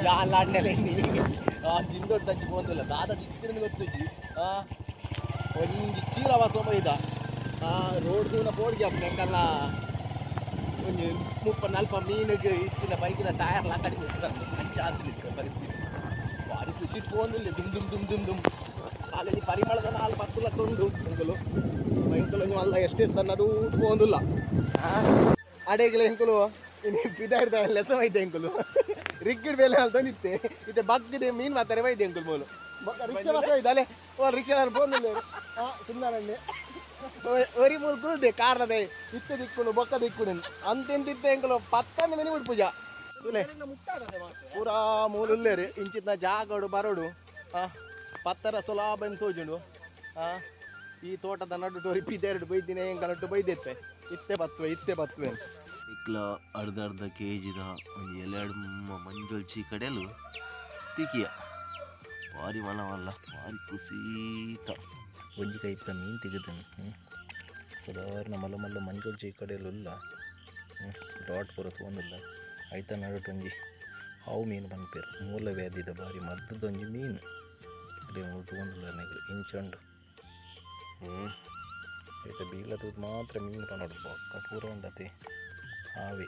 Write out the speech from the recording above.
ಜಾಲಾಡ್ನೆಲೆ ದಿಂದೊಟ್ಟು ತಜ್ಜಿ ಹೋದಿಲ್ಲ ದಾದ ಚಿಕ್ಕಿನ ಗೊತ್ತಿಜ್ಜಿ ಒಂಜಿ ಚೀಲ ವಾಸ ಇದ ರೋಡ್ ದೂನ ಪೋಡ್ಗೆ ಎಂಕಲ್ಲ ಒಂಜಿ 30-40 ಮೀನಿಗೆ ಇತ್ತಿನ ಬೈಕಿನ ಟಯರ್ ಲಾಕಡಿ ಕೊಡ್ತಾರೆ ಅಂಚಾದಿಲ್ಲ ಪರಿಸ್ಥಿತಿ ಭಾರಿ ಖುಷಿ ಹೋದಿಲ್ಲ ದುಮ್ ಕಾಲೇಜ್ ಪರಿಮಳದ 4-10 ಲಕ್ಷ ಉಂಡು ಎಂಕಲು ಎಂಕಲು ಅಲ್ಲ ಎಷ್ಟಿರ್ತಾನದು ಹೋದಿಲ್ಲ ಅಡೆಗಳ ಎಂಕಲು ಪಿದಾಡ್ದ ಲೆಸ ವೈದ್ಯ ಎಂಕಲು ರಿಕ್ಕಿಡ್ ಬೇಲೆ ಅಲ್ಲಿ ತಂದಿತ್ತೆ ಇತ್ತೆ ಬಗ್ಗದೆ ಮೀನು ಮಾತಾರೆ ವೈದ್ಯ ಎಂಕಲು ಬೋಲು ರಿಕ್ಷಾ ಬಸ್ ಹೋಯ್ತು ಅಲ್ಲೇ ರಿಕ್ಷಾದಾರ ಬೋಂದಿಲ್ಲ ಸುಂದರಣ್ಣೆ ಒರಿ ಮೂರು ಕೂಲ್ದೆ ಕಾರ್ನದೆ ಇತ್ತೆ ದಿಕ್ಕುನು ಬೊಕ್ಕ ದಿಕ್ಕುನು ಅಂತೆಂತಿತ್ತೆ ಎಂಕಲು 10 ಮಿನಿ ಬಿಟ್ಟು ಪೂಜಾ ಪೂರಾ ಮೂಲುಲ್ಲೇರಿ ಇಂಚಿನ ಜಾಗಡು ಬರೋಡು ಪತ್ತರ ಸುಲಭ ಅಂತ ತೋಜುಂಡು ಈ ತೋಟದ ನಡು ಟೋರಿ ಪಿದೆರಡು ಬೈದಿನ ಎಂಕಲಟ್ಟು ಬೈದೆತ್ತೆ ಇತ್ತೆ ಬತ್ವೆ ಇಕ್ಲ ಅರ್ಧ ಕೆಜಿದ ಒಂದು ಎಲೆಡು ಮಂಜೊಲ್ಚಿ ಕಡೆಯಲು ತಿಕ್ಕಿಯ ಭಾರಿ ಮನವಲ್ಲ ಭಾರಿ ಖುಷೀತ ಒಂಜಿ ಕೈ ಇತ್ತ ಮೀನು ತೆಗೆದನು ಸಾಧಾರಣ ಮಲ್ಲ ಮಂಜೊಲ್ಚಿ ಕಡೆಯಲ್ಲ ಡಾಟ್ ಪೂರ ತೊಗೊಂಡಿಲ್ಲ ಐತ ನಡುಟು ಒಂಜಿ ಹಾವು ಮೀನು ಬಂದ್ಪೇರು ಮೂಲ ವ್ಯಾಧಿದ ಭಾರಿ ಮದ್ದದೊಂಜಿ ಮೀನು ಅದೇ ಮೂರು ತೊಗೊಂಡಿಲ್ಲ ನೆಗಲು ಇಂಚಂಡು ಐತ ಬೀಳದ ಮಾತ್ರ ಮೀನು ಪನ್ನೋಡು ಪಕ್ಕ ಪೂರ ಉಂಡತೆ ಹಾವೇ